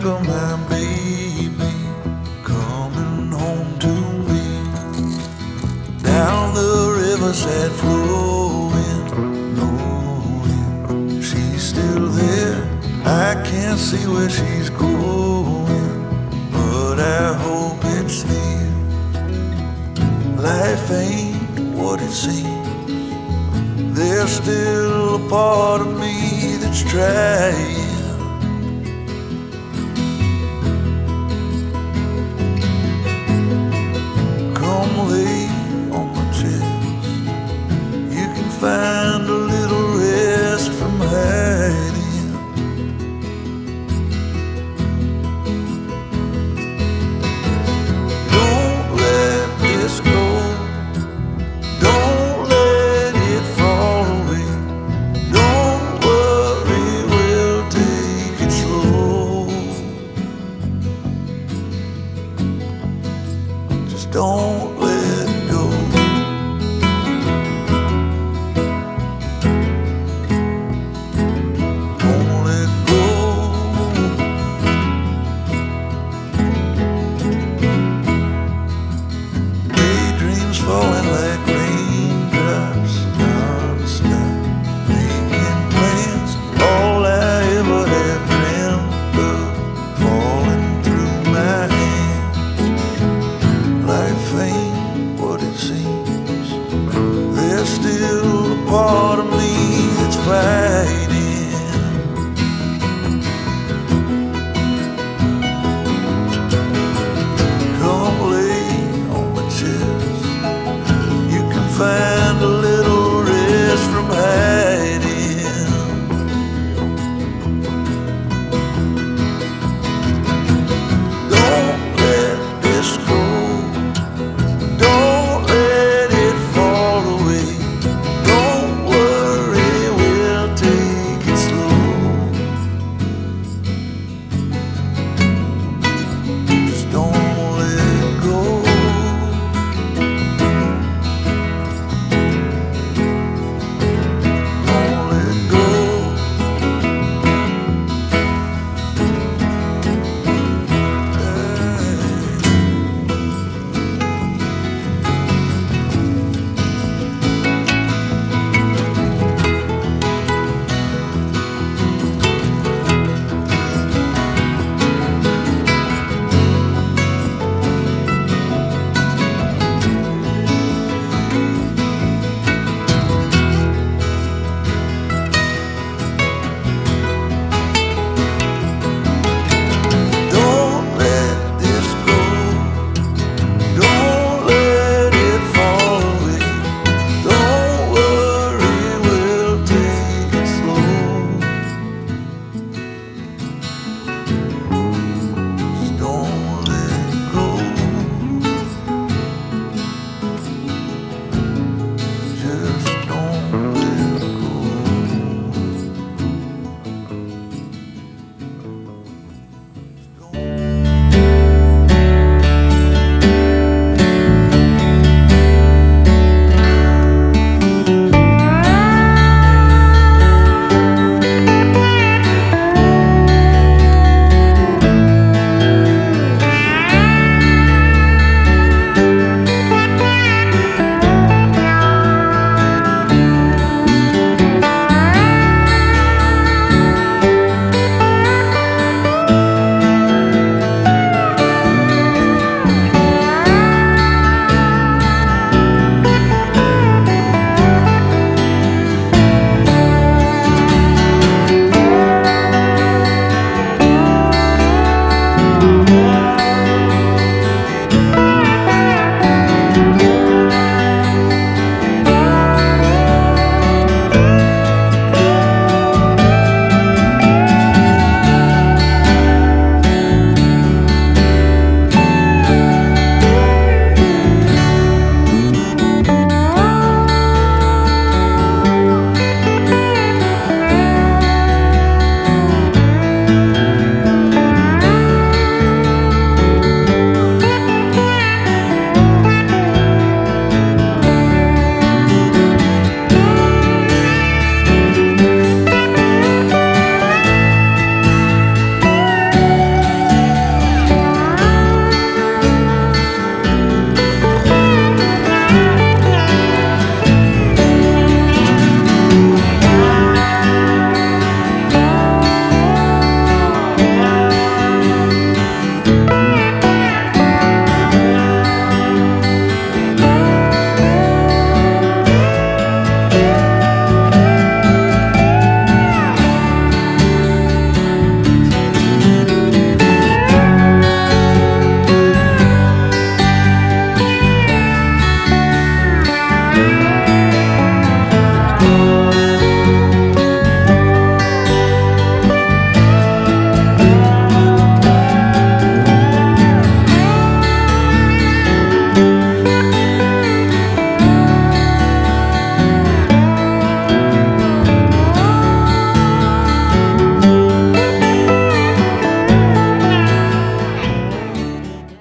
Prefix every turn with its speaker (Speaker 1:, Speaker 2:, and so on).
Speaker 1: of my baby coming home to me. Down the riverside flowing, knowing she's still there. I can't see where she's going, but I hope it's near. Life ain't what it seems. There's still a part of me that's trying. Come lay on my chest. You can find a little rest from hiding. Don't let this go. Don't let it fall away. Don't worry, we'll take it slow. Just don't let go. Don't let go. Daydreams falling like raindrops non-stop, making plans. All I ever have dreamt of falling through my hands. Life ain't what it seems. There's still a part of me that's fighting. Come lay on my chest. You can find